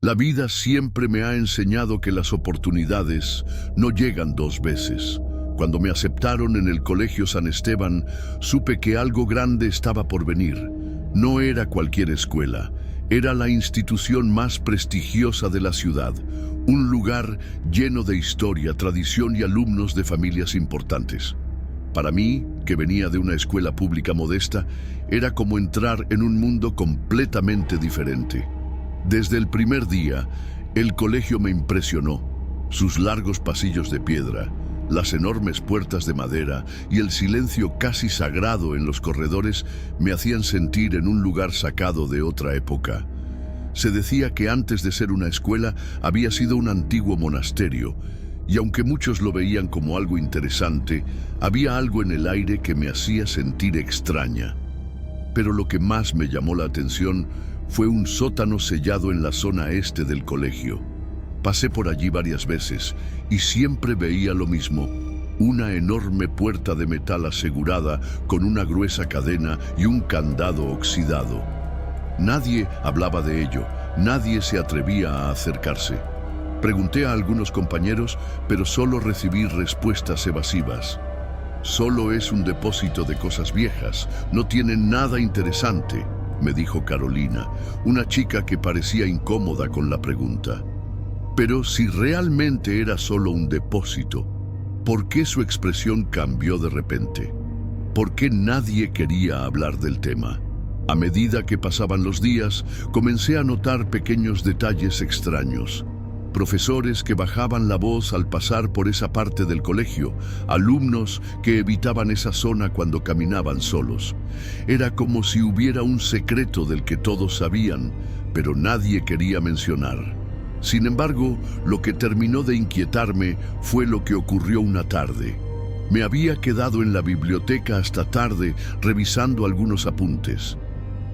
La vida siempre me ha enseñado que las oportunidades no llegan dos veces. Cuando me aceptaron en el Colegio San Esteban, supe que algo grande estaba por venir. No era cualquier escuela, era la institución más prestigiosa de la ciudad, un lugar lleno de historia, tradición y alumnos de familias importantes. Para mí, que venía de una escuela pública modesta, era como entrar en un mundo completamente diferente. Desde el primer día, el colegio me impresionó. Sus largos pasillos de piedra, las enormes puertas de madera y el silencio casi sagrado en los corredores me hacían sentir en un lugar sacado de otra época. Se decía que antes de ser una escuela había sido un antiguo monasterio, y aunque muchos lo veían como algo interesante, había algo en el aire que me hacía sentir extraña. Pero lo que más me llamó la atención fue un sótano sellado en la zona este del colegio. Pasé por allí varias veces y siempre veía lo mismo: una enorme puerta de metal asegurada con una gruesa cadena y un candado oxidado. Nadie hablaba de ello, nadie se atrevía a acercarse. Pregunté a algunos compañeros, pero solo recibí respuestas evasivas. Solo es un depósito de cosas viejas, no tiene nada interesante, me dijo Carolina, una chica que parecía incómoda con la pregunta. Pero si realmente era solo un depósito, ¿por qué su expresión cambió de repente? ¿Por qué nadie quería hablar del tema? A medida que pasaban los días, comencé a notar pequeños detalles extraños. Profesores que bajaban la voz al pasar por esa parte del colegio, alumnos que evitaban esa zona cuando caminaban solos. Era como si hubiera un secreto del que todos sabían, pero nadie quería mencionar. Sin embargo, lo que terminó de inquietarme fue lo que ocurrió una tarde. Me había quedado en la biblioteca hasta tarde revisando algunos apuntes.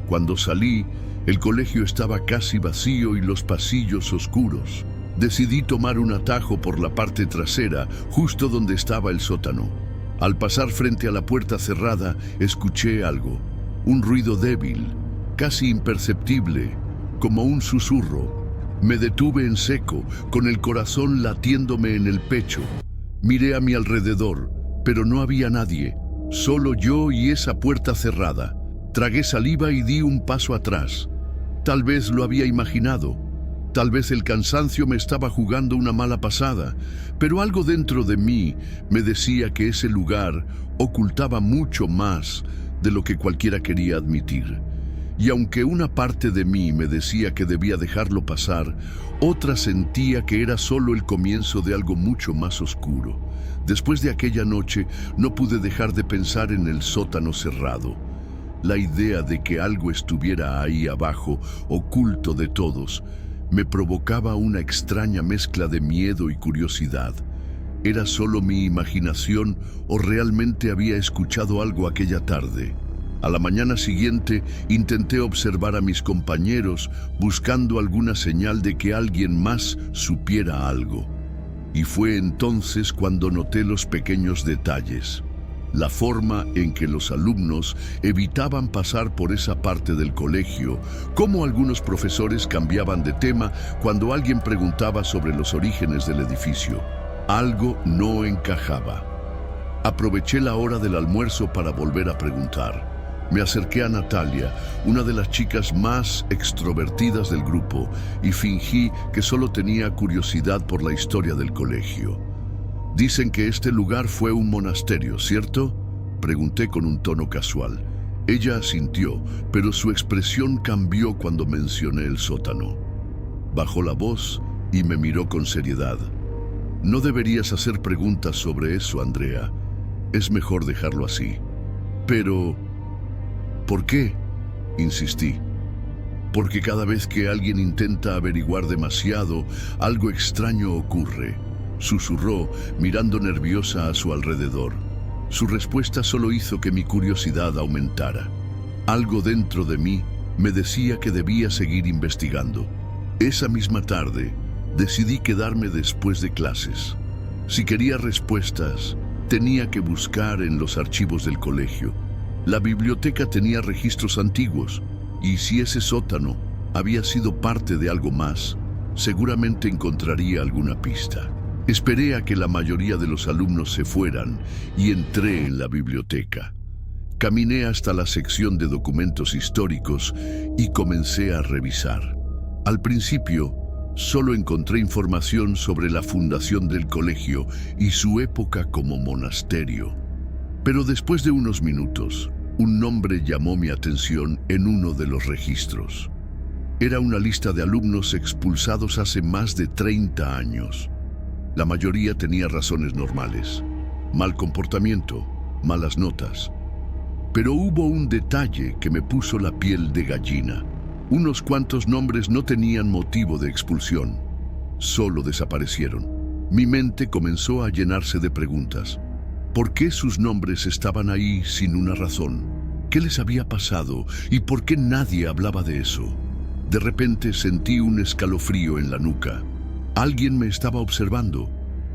Cuando salí, el colegio estaba casi vacío y los pasillos oscuros. Decidí tomar un atajo por la parte trasera, justo donde estaba el sótano. Al pasar frente a la puerta cerrada, escuché algo, un ruido débil, casi imperceptible, como un susurro. Me detuve en seco, con el corazón latiéndome en el pecho. Miré a mi alrededor, pero no había nadie, solo yo y esa puerta cerrada. Tragué saliva y di un paso atrás. Tal vez lo había imaginado. Tal vez el cansancio me estaba jugando una mala pasada, pero algo dentro de mí me decía que ese lugar ocultaba mucho más de lo que cualquiera quería admitir. Y aunque una parte de mí me decía que debía dejarlo pasar, otra sentía que era solo el comienzo de algo mucho más oscuro. Después de aquella noche, no pude dejar de pensar en el sótano cerrado. La idea de que algo estuviera ahí abajo, oculto de todos, me provocaba una extraña mezcla de miedo y curiosidad. ¿Era solo mi imaginación o realmente había escuchado algo aquella tarde? A la mañana siguiente intenté observar a mis compañeros buscando alguna señal de que alguien más supiera algo. Y fue entonces cuando noté los pequeños detalles. La forma en que los alumnos evitaban pasar por esa parte del colegio, cómo algunos profesores cambiaban de tema cuando alguien preguntaba sobre los orígenes del edificio. Algo no encajaba. Aproveché la hora del almuerzo para volver a preguntar. Me acerqué a Natalia, una de las chicas más extrovertidas del grupo, y fingí que solo tenía curiosidad por la historia del colegio. Dicen que este lugar fue un monasterio, ¿cierto? Pregunté con un tono casual. Ella asintió, pero su expresión cambió cuando mencioné el sótano. Bajó la voz y me miró con seriedad. No deberías hacer preguntas sobre eso, Andrea. Es mejor dejarlo así. Pero, ¿por qué? Insistí. Porque cada vez que alguien intenta averiguar demasiado, algo extraño ocurre. Susurró, mirando nerviosa a su alrededor. Su respuesta solo hizo que mi curiosidad aumentara. Algo dentro de mí me decía que debía seguir investigando. Esa misma tarde, decidí quedarme después de clases. Si quería respuestas, tenía que buscar en los archivos del colegio. La biblioteca tenía registros antiguos, y si ese sótano había sido parte de algo más, Seguramente encontraría alguna pista. Esperé a que la mayoría de los alumnos se fueran y entré en la biblioteca. Caminé hasta la sección de documentos históricos y comencé a revisar. Al principio, solo encontré información sobre la fundación del colegio y su época como monasterio. Pero después de unos minutos, un nombre llamó mi atención en uno de los registros. Era una lista de alumnos expulsados hace más de 30 años. La mayoría tenía razones normales: mal comportamiento, malas notas. Pero hubo un detalle que me puso la piel de gallina. Unos cuantos nombres no tenían motivo de expulsión, solo desaparecieron. Mi mente comenzó a llenarse de preguntas. ¿Por qué sus nombres estaban ahí sin una razón? ¿Qué les había pasado y por qué nadie hablaba de eso? De repente sentí un escalofrío en la nuca. Alguien me estaba observando.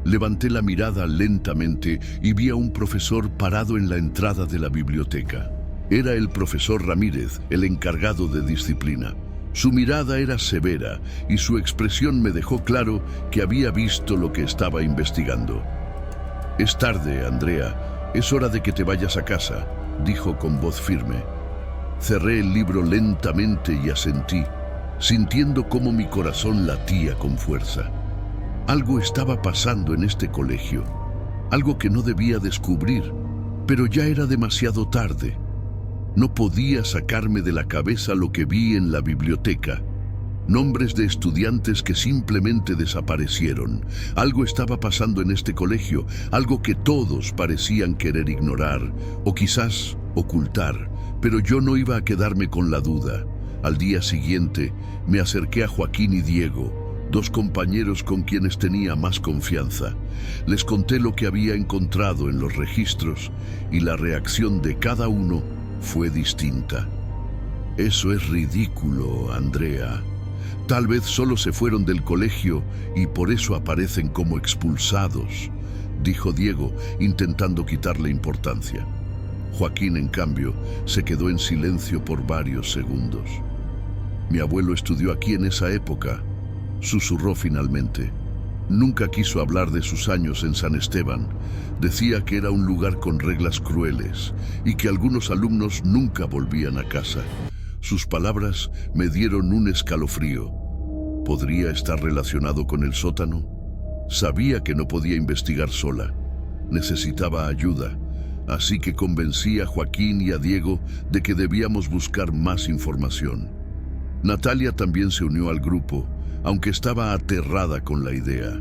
Levanté la mirada lentamente y vi a un profesor parado en la entrada de la biblioteca. Era el profesor Ramírez, el encargado de disciplina. Su mirada era severa y su expresión me dejó claro que había visto lo que estaba investigando. «Es tarde, Andrea. Es hora de que te vayas a casa», dijo con voz firme. Cerré el libro lentamente y asentí, sintiendo cómo mi corazón latía con fuerza. Algo estaba pasando en este colegio, algo que no debía descubrir, pero ya era demasiado tarde. No podía sacarme de la cabeza lo que vi en la biblioteca. Nombres de estudiantes que simplemente desaparecieron. Algo estaba pasando en este colegio, algo que todos parecían querer ignorar o quizás ocultar, pero yo no iba a quedarme con la duda. Al día siguiente me acerqué a Joaquín y Diego, dos compañeros con quienes tenía más confianza. Les conté lo que había encontrado en los registros y la reacción de cada uno fue distinta. «Eso es ridículo, Andrea. Tal vez solo se fueron del colegio y por eso aparecen como expulsados», dijo Diego, intentando quitarle importancia. Joaquín, en cambio, se quedó en silencio por varios segundos. «Mi abuelo estudió aquí en esa época», susurró finalmente. Nunca quiso hablar de sus años en San Esteban. Decía que era un lugar con reglas crueles y que algunos alumnos nunca volvían a casa. Sus palabras me dieron un escalofrío. ¿Podría estar relacionado con el sótano? Sabía que no podía investigar sola. Necesitaba ayuda, así que convencí a Joaquín y a Diego de que debíamos buscar más información. Natalia también se unió al grupo, aunque estaba aterrada con la idea.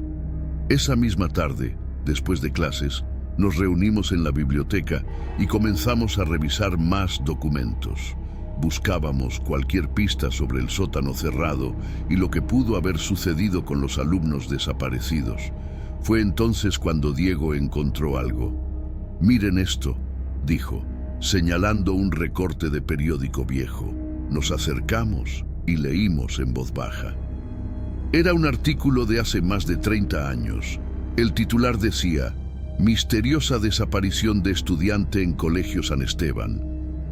Esa misma tarde, después de clases, nos reunimos en la biblioteca y comenzamos a revisar más documentos. Buscábamos cualquier pista sobre el sótano cerrado y lo que pudo haber sucedido con los alumnos desaparecidos. Fue entonces cuando Diego encontró algo. «Miren esto», dijo, señalando un recorte de periódico viejo. Nos acercamos y leímos en voz baja. Era un artículo de hace más de 30 años. El titular decía: «Misteriosa desaparición de estudiante en Colegio San Esteban».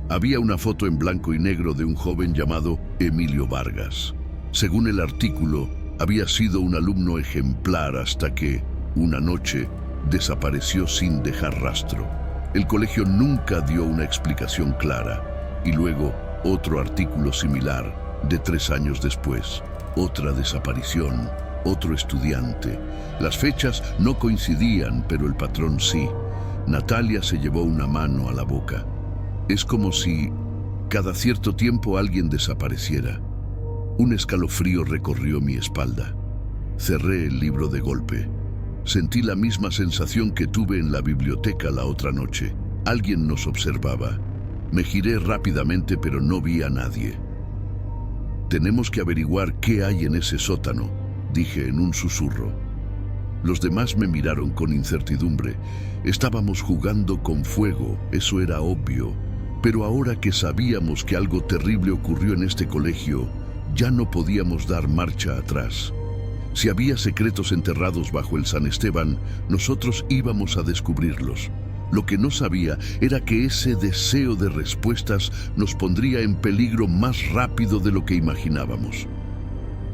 Había una foto en blanco y negro de un joven llamado Emilio Vargas. Según el artículo, había sido un alumno ejemplar hasta que, una noche, desapareció sin dejar rastro. El colegio nunca dio una explicación clara. Y luego, otro artículo similar, de 3 años después. Otra desaparición, otro estudiante. Las fechas no coincidían, pero el patrón sí. Natalia se llevó una mano a la boca. Es como si cada cierto tiempo alguien desapareciera. Un escalofrío recorrió mi espalda. Cerré el libro de golpe. Sentí la misma sensación que tuve en la biblioteca la otra noche. Alguien nos observaba. Me giré rápidamente, pero no vi a nadie. «Tenemos que averiguar qué hay en ese sótano», dije en un susurro. Los demás me miraron con incertidumbre. Estábamos jugando con fuego, eso era obvio. Pero ahora que sabíamos que algo terrible ocurrió en este colegio, ya no podíamos dar marcha atrás. Si había secretos enterrados bajo el San Esteban, nosotros íbamos a descubrirlos. Lo que no sabía era que ese deseo de respuestas nos pondría en peligro más rápido de lo que imaginábamos.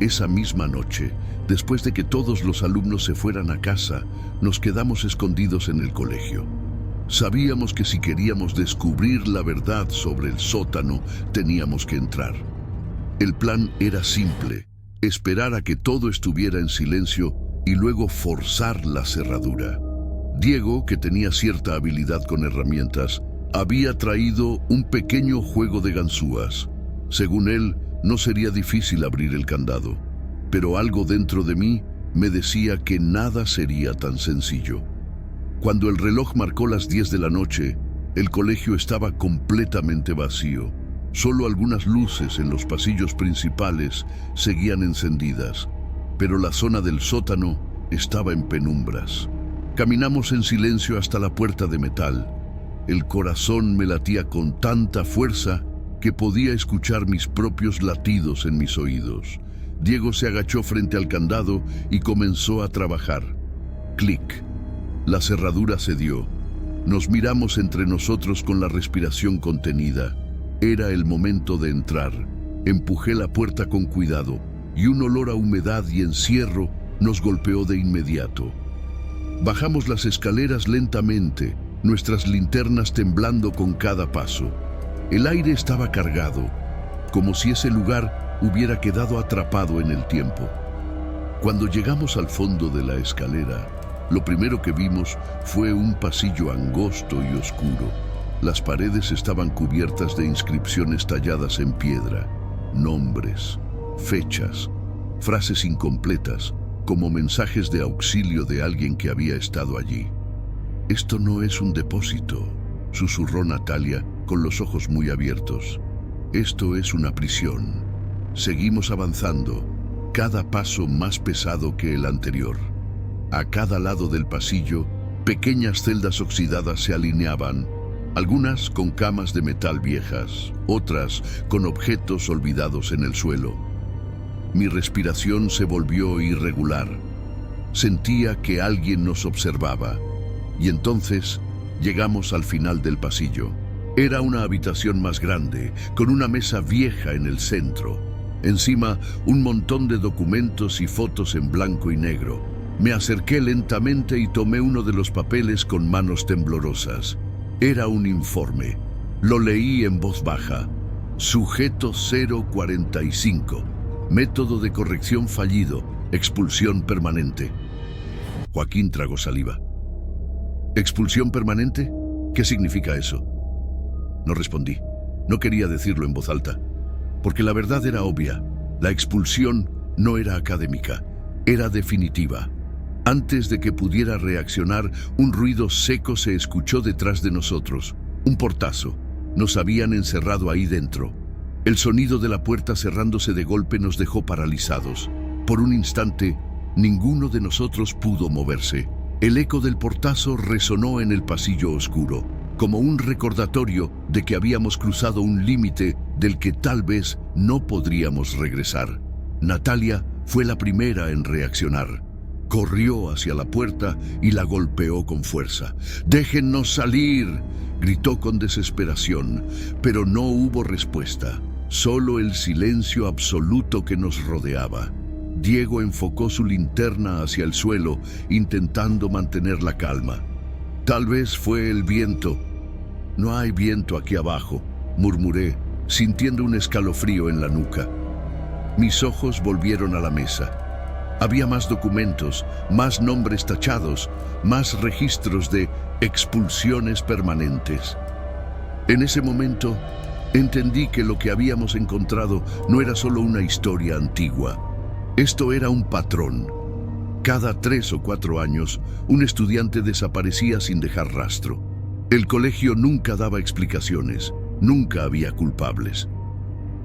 Esa misma noche, después de que todos los alumnos se fueran a casa, nos quedamos escondidos en el colegio. Sabíamos que si queríamos descubrir la verdad sobre el sótano, teníamos que entrar. El plan era simple: esperar a que todo estuviera en silencio y luego forzar la cerradura. Diego, que tenía cierta habilidad con herramientas, había traído un pequeño juego de ganzúas. Según él, no sería difícil abrir el candado, pero algo dentro de mí me decía que nada sería tan sencillo. Cuando el reloj marcó las 10 de la noche, el colegio estaba completamente vacío. Solo algunas luces en los pasillos principales seguían encendidas, pero la zona del sótano estaba en penumbras. Caminamos en silencio hasta la puerta de metal. El corazón me latía con tanta fuerza que podía escuchar mis propios latidos en mis oídos. Diego se agachó frente al candado y comenzó a trabajar. Clic. La cerradura cedió. Nos miramos entre nosotros con la respiración contenida. Era el momento de entrar. Empujé la puerta con cuidado y un olor a humedad y encierro nos golpeó de inmediato. Bajamos las escaleras lentamente, nuestras linternas temblando con cada paso. El aire estaba cargado, como si ese lugar hubiera quedado atrapado en el tiempo. Cuando llegamos al fondo de la escalera, lo primero que vimos fue un pasillo angosto y oscuro. Las paredes estaban cubiertas de inscripciones talladas en piedra, nombres, fechas, frases incompletas, como mensajes de auxilio de alguien que había estado allí. «Esto no es un depósito», susurró Natalia con los ojos muy abiertos. «Esto es una prisión». Seguimos avanzando, cada paso más pesado que el anterior. A cada lado del pasillo, pequeñas celdas oxidadas se alineaban, algunas con camas de metal viejas, otras con objetos olvidados en el suelo. Mi respiración se volvió irregular. Sentía que alguien nos observaba. Y entonces llegamos al final del pasillo. Era una habitación más grande, con una mesa vieja en el centro. Encima, un montón de documentos y fotos en blanco y negro. Me acerqué lentamente y tomé uno de los papeles con manos temblorosas. Era un informe. Lo leí en voz baja. Sujeto 045. Método de corrección fallido. Expulsión permanente. Joaquín tragó saliva. ¿Expulsión permanente? ¿Qué significa eso? No respondí. No quería decirlo en voz alta, porque la verdad era obvia. La expulsión no era académica, era definitiva. Antes de que pudiera reaccionar, un ruido seco se escuchó detrás de nosotros. Un portazo. Nos habían encerrado ahí dentro. El sonido de la puerta cerrándose de golpe nos dejó paralizados. Por un instante, ninguno de nosotros pudo moverse. El eco del portazo resonó en el pasillo oscuro, como un recordatorio de que habíamos cruzado un límite del que tal vez no podríamos regresar. Natalia fue la primera en reaccionar. Corrió hacia la puerta y la golpeó con fuerza. «¡Déjennos salir!», gritó con desesperación, pero no hubo respuesta, solo el silencio absoluto que nos rodeaba. Diego enfocó su linterna hacia el suelo, intentando mantener la calma. «Tal vez fue el viento». «No hay viento aquí abajo», murmuré, sintiendo un escalofrío en la nuca. Mis ojos volvieron a la mesa. Había más documentos, más nombres tachados, más registros de expulsiones permanentes. En ese momento, entendí que lo que habíamos encontrado no era solo una historia antigua. Esto era un patrón. Cada 3 o 4 años, un estudiante desaparecía sin dejar rastro. El colegio nunca daba explicaciones, nunca había culpables.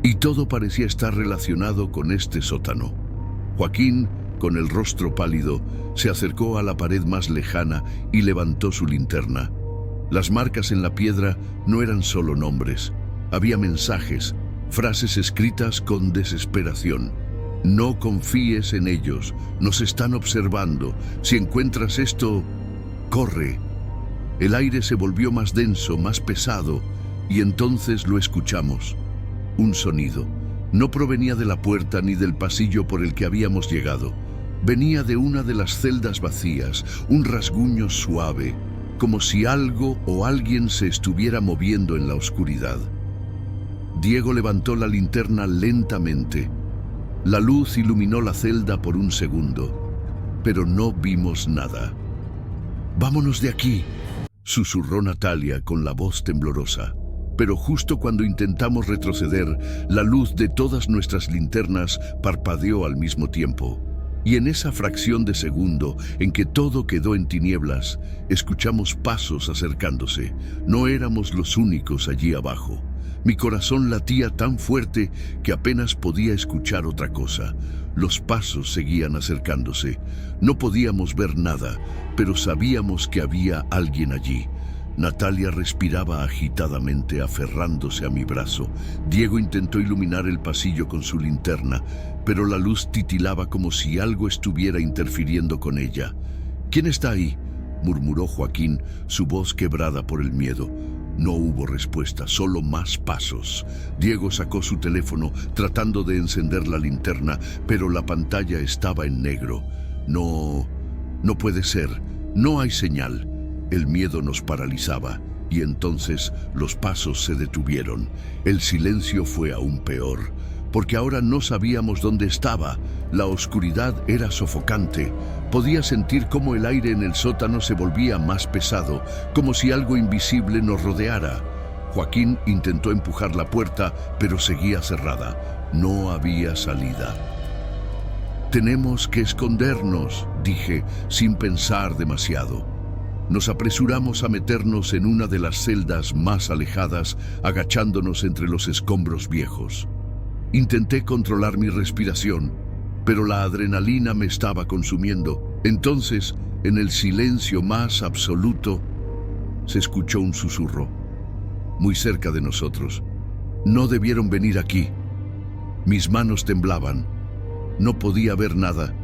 Y todo parecía estar relacionado con este sótano. Joaquín, con el rostro pálido, se acercó a la pared más lejana y levantó su linterna. Las marcas en la piedra no eran solo nombres. Había mensajes, frases escritas con desesperación. «No confíes en ellos, nos están observando. Si encuentras esto, corre». El aire se volvió más denso, más pesado, y entonces lo escuchamos. Un sonido. No provenía de la puerta ni del pasillo por el que habíamos llegado. Venía de una de las celdas vacías, un rasguño suave, como si algo o alguien se estuviera moviendo en la oscuridad. Diego levantó la linterna lentamente. La luz iluminó la celda por un segundo, pero no vimos nada. «Vámonos de aquí», susurró Natalia con la voz temblorosa. Pero justo cuando intentamos retroceder, la luz de todas nuestras linternas parpadeó al mismo tiempo. Y en esa fracción de segundo en que todo quedó en tinieblas, escuchamos pasos acercándose. No éramos los únicos allí abajo. Mi corazón latía tan fuerte que apenas podía escuchar otra cosa. Los pasos seguían acercándose. No podíamos ver nada, pero sabíamos que había alguien allí. Natalia respiraba agitadamente, aferrándose a mi brazo. Diego intentó iluminar el pasillo con su linterna, pero la luz titilaba como si algo estuviera interfiriendo con ella. «¿Quién está ahí?», murmuró Joaquín, su voz quebrada por el miedo. No hubo respuesta, solo más pasos. Diego sacó su teléfono, tratando de encender la linterna, pero la pantalla estaba en negro. No puede ser, no hay señal. El miedo nos paralizaba, y entonces los pasos se detuvieron. El silencio fue aún peor, porque ahora no sabíamos dónde estaba. La oscuridad era sofocante. Podía sentir cómo el aire en el sótano se volvía más pesado, como si algo invisible nos rodeara. Joaquín intentó empujar la puerta, pero seguía cerrada. No había salida. «Tenemos que escondernos», dije, sin pensar demasiado. Nos apresuramos a meternos en una de las celdas más alejadas, agachándonos entre los escombros viejos. Intenté controlar mi respiración, pero la adrenalina me estaba consumiendo. Entonces, en el silencio más absoluto, se escuchó un susurro, muy cerca de nosotros. No debieron venir aquí. Mis manos temblaban. No podía ver nada,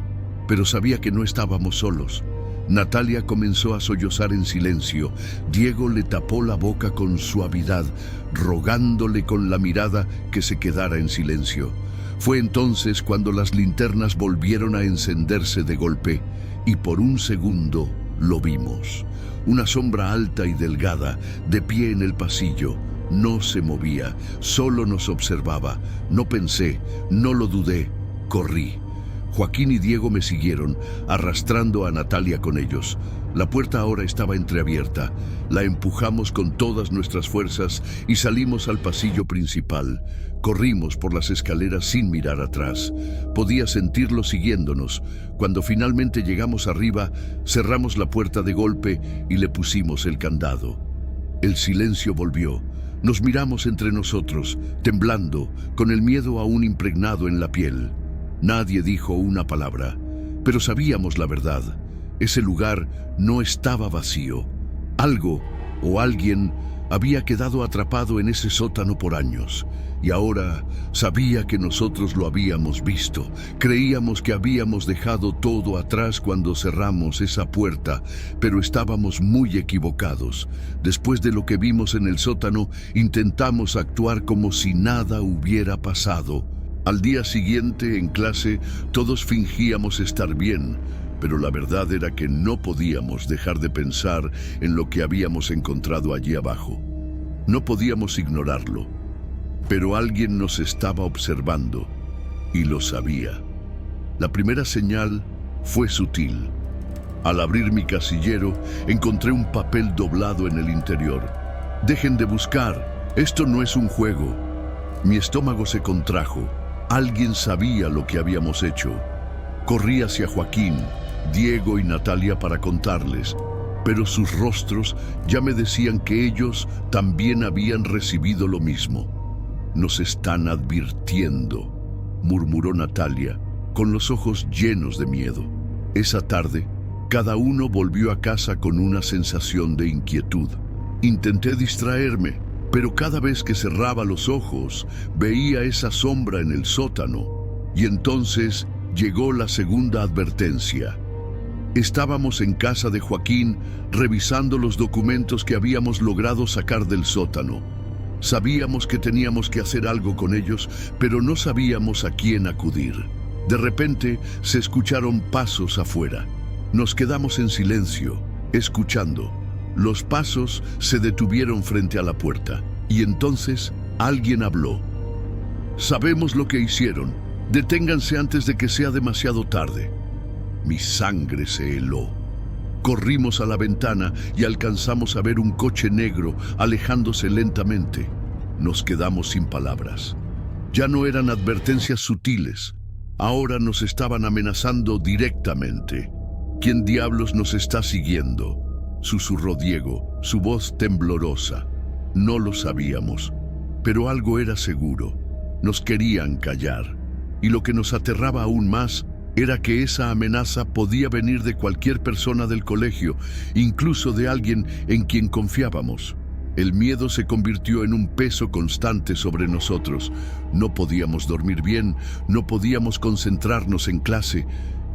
pero sabía que no estábamos solos. Natalia comenzó a sollozar en silencio. Diego le tapó la boca con suavidad, rogándole con la mirada que se quedara en silencio. Fue entonces cuando las linternas volvieron a encenderse de golpe, y por un segundo lo vimos. Una sombra alta y delgada, de pie en el pasillo. No se movía, solo nos observaba. No pensé, no lo dudé, corrí. Joaquín y Diego me siguieron, arrastrando a Natalia con ellos. La puerta ahora estaba entreabierta. La empujamos con todas nuestras fuerzas y salimos al pasillo principal. Corrimos por las escaleras sin mirar atrás. Podía sentirlo siguiéndonos. Cuando finalmente llegamos arriba, cerramos la puerta de golpe y le pusimos el candado. El silencio volvió. Nos miramos entre nosotros, temblando, con el miedo aún impregnado en la piel. Nadie dijo una palabra, pero sabíamos la verdad. Ese lugar no estaba vacío. Algo o alguien había quedado atrapado en ese sótano por años, y ahora sabía que nosotros lo habíamos visto. Creíamos que habíamos dejado todo atrás cuando cerramos esa puerta, pero estábamos muy equivocados. Después de lo que vimos en el sótano, intentamos actuar como si nada hubiera pasado. Al día siguiente, en clase, todos fingíamos estar bien, pero la verdad era que no podíamos dejar de pensar en lo que habíamos encontrado allí abajo. No podíamos ignorarlo, pero alguien nos estaba observando, y lo sabía. La primera señal fue sutil. Al abrir mi casillero, encontré un papel doblado en el interior. «Dejen de buscar, esto no es un juego». Mi estómago se contrajo. Alguien sabía lo que habíamos hecho. Corrí hacia Joaquín, Diego y Natalia para contarles, pero sus rostros ya me decían que ellos también habían recibido lo mismo. «Nos están advirtiendo», murmuró Natalia, con los ojos llenos de miedo. Esa tarde, cada uno volvió a casa con una sensación de inquietud. Intenté distraerme, pero cada vez que cerraba los ojos, veía esa sombra en el sótano. Y entonces llegó la segunda advertencia. Estábamos en casa de Joaquín, revisando los documentos que habíamos logrado sacar del sótano. Sabíamos que teníamos que hacer algo con ellos, pero no sabíamos a quién acudir. De repente se escucharon pasos afuera. Nos quedamos en silencio, escuchando. Los pasos se detuvieron frente a la puerta y entonces alguien habló. «Sabemos lo que hicieron. Deténganse antes de que sea demasiado tarde». Mi sangre se heló. Corrimos a la ventana y alcanzamos a ver un coche negro alejándose lentamente. Nos quedamos sin palabras. Ya no eran advertencias sutiles. Ahora nos estaban amenazando directamente. ¿Quién diablos nos está siguiendo?, susurró Diego, su voz temblorosa. No lo sabíamos, pero algo era seguro. Nos querían callar. Y lo que nos aterraba aún más era que esa amenaza podía venir de cualquier persona del colegio, incluso de alguien en quien confiábamos. El miedo se convirtió en un peso constante sobre nosotros. No podíamos dormir bien, no podíamos concentrarnos en clase.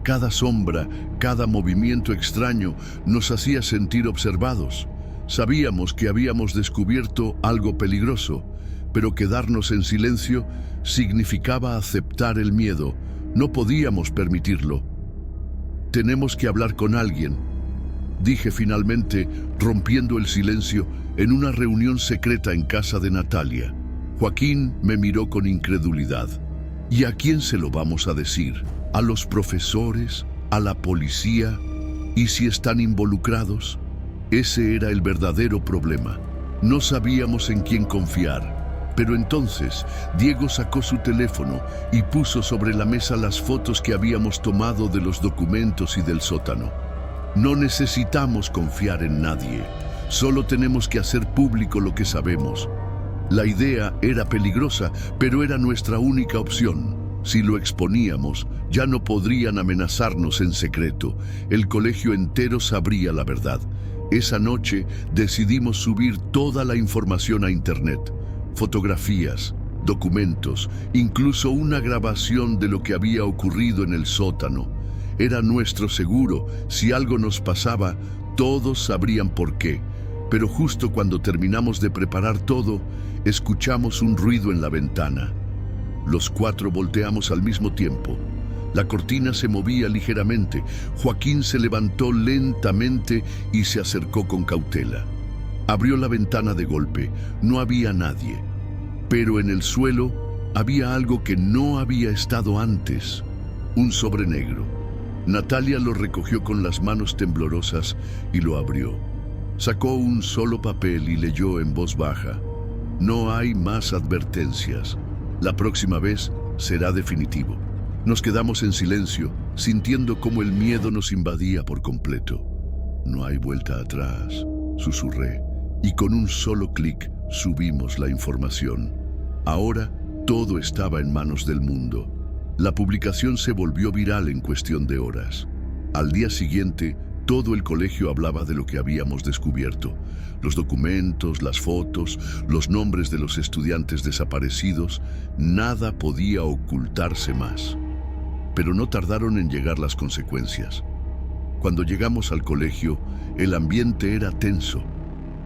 Cada sombra, cada movimiento extraño nos hacía sentir observados. Sabíamos que habíamos descubierto algo peligroso, pero quedarnos en silencio significaba aceptar el miedo. No podíamos permitirlo. «Tenemos que hablar con alguien», dije finalmente, rompiendo el silencio en una reunión secreta en casa de Natalia. Joaquín me miró con incredulidad. «¿Y a quién se lo vamos a decir? ¿A los profesores? ¿A la policía? ¿Y si están involucrados?». Ese era el verdadero problema. No sabíamos en quién confiar. Pero entonces Diego sacó su teléfono y puso sobre la mesa las fotos que habíamos tomado de los documentos y del sótano. No necesitamos confiar en nadie, solo tenemos que hacer público lo que sabemos. La idea era peligrosa, pero era nuestra única opción. Si lo exponíamos, ya no podrían amenazarnos en secreto. El colegio entero sabría la verdad. Esa noche decidimos subir toda la información a internet. Fotografías, documentos, incluso una grabación de lo que había ocurrido en el sótano. Era nuestro seguro. Si algo nos pasaba, todos sabrían por qué. Pero justo cuando terminamos de preparar todo, escuchamos un ruido en la ventana. Los cuatro volteamos al mismo tiempo. La cortina se movía ligeramente. Joaquín se levantó lentamente y se acercó con cautela. Abrió la ventana de golpe. No había nadie. Pero en el suelo había algo que no había estado antes. Un sobre negro. Natalia lo recogió con las manos temblorosas y lo abrió. Sacó un solo papel y leyó en voz baja: «No hay más advertencias. La próxima vez será definitivo». Nos quedamos en silencio, sintiendo cómo el miedo nos invadía por completo. «No hay vuelta atrás», susurré, y con un solo clic subimos la información. Ahora todo estaba en manos del mundo. La publicación se volvió viral en cuestión de horas. Al día siguiente, todo el colegio hablaba de lo que habíamos descubierto. Los documentos, las fotos, los nombres de los estudiantes desaparecidos, nada podía ocultarse más. Pero no tardaron en llegar las consecuencias. Cuando llegamos al colegio, el ambiente era tenso.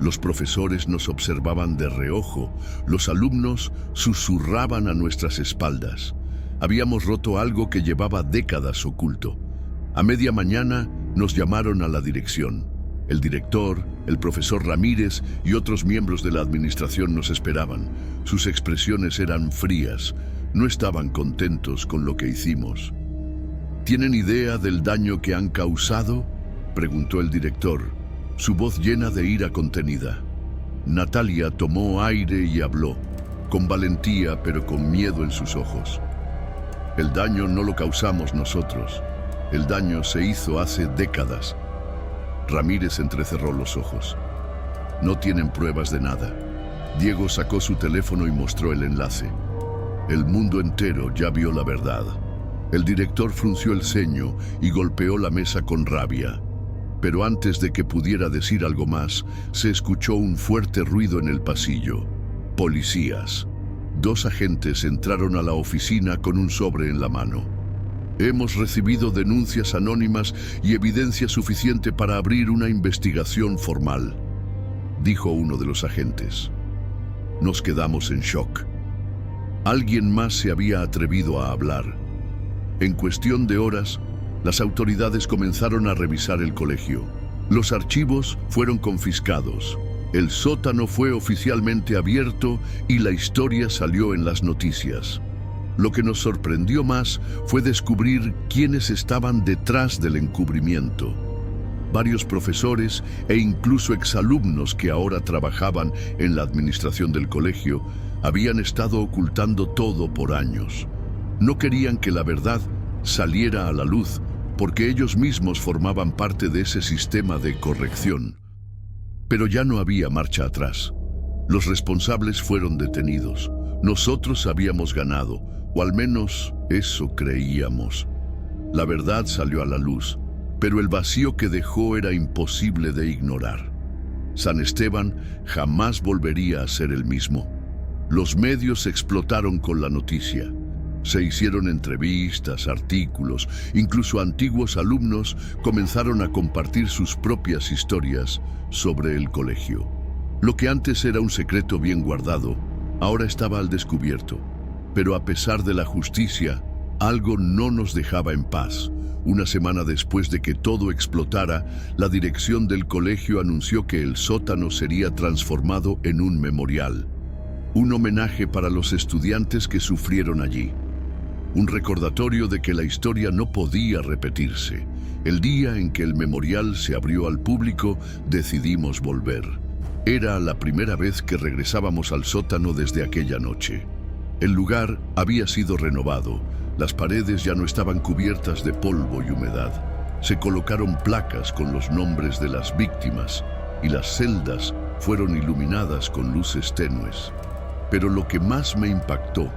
Los profesores nos observaban de reojo, los alumnos susurraban a nuestras espaldas. Habíamos roto algo que llevaba décadas oculto. A media mañana nos llamaron a la dirección. El director, el profesor Ramírez y otros miembros de la administración nos esperaban. Sus expresiones eran frías, no estaban contentos con lo que hicimos. ¿Tienen idea del daño que han causado?, preguntó el director, su voz llena de ira contenida. Natalia tomó aire y habló, con valentía pero con miedo en sus ojos. El daño no lo causamos nosotros. El daño se hizo hace décadas. Ramírez entrecerró los ojos. No tienen pruebas de nada. Diego sacó su teléfono y mostró el enlace. El mundo entero ya vio la verdad. El director frunció el ceño y golpeó la mesa con rabia. Pero antes de que pudiera decir algo más, se escuchó un fuerte ruido en el pasillo. Policías. 2 agentes entraron a la oficina con un sobre en la mano. «Hemos recibido denuncias anónimas y evidencia suficiente para abrir una investigación formal», dijo uno de los agentes. Nos quedamos en shock. Alguien más se había atrevido a hablar. En cuestión de horas, las autoridades comenzaron a revisar el colegio. Los archivos fueron confiscados. El sótano fue oficialmente abierto y la historia salió en las noticias. Lo que nos sorprendió más fue descubrir quiénes estaban detrás del encubrimiento. Varios profesores e incluso exalumnos que ahora trabajaban en la administración del colegio habían estado ocultando todo por años. No querían que la verdad saliera a la luz porque ellos mismos formaban parte de ese sistema de corrección. Pero ya no había marcha atrás. Los responsables fueron detenidos. Nosotros habíamos ganado, o al menos eso creíamos. La verdad salió a la luz, pero el vacío que dejó era imposible de ignorar. San Esteban jamás volvería a ser el mismo. Los medios explotaron con la noticia. Se hicieron entrevistas, artículos, incluso antiguos alumnos comenzaron a compartir sus propias historias sobre el colegio. Lo que antes era un secreto bien guardado, ahora estaba al descubierto. Pero a pesar de la justicia, algo no nos dejaba en paz. Una semana después de que todo explotara, la dirección del colegio anunció que el sótano sería transformado en un memorial. Un homenaje para los estudiantes que sufrieron allí. Un recordatorio de que la historia no podía repetirse. El día en que el memorial se abrió al público, decidimos volver. Era la primera vez que regresábamos al sótano desde aquella noche. El lugar había sido renovado. Las paredes ya no estaban cubiertas de polvo y humedad. Se colocaron placas con los nombres de las víctimas y las celdas fueron iluminadas con luces tenues. Pero lo que más me impactó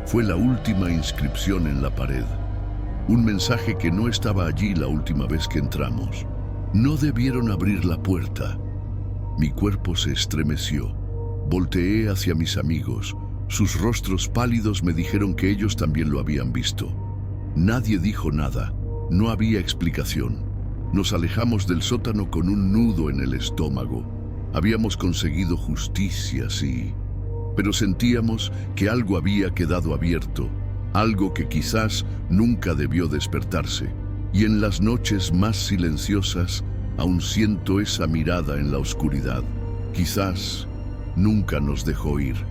fue la última inscripción en la pared. Un mensaje que no estaba allí la última vez que entramos. No debieron abrir la puerta. Mi cuerpo se estremeció. Volteé hacia mis amigos. Sus rostros pálidos me dijeron que ellos también lo habían visto. Nadie dijo nada. No había explicación. Nos alejamos del sótano con un nudo en el estómago. Habíamos conseguido justicia, sí. Pero sentíamos que algo había quedado abierto, algo que quizás nunca debió despertarse. Y en las noches más silenciosas, aún siento esa mirada en la oscuridad. Quizás nunca nos dejó ir.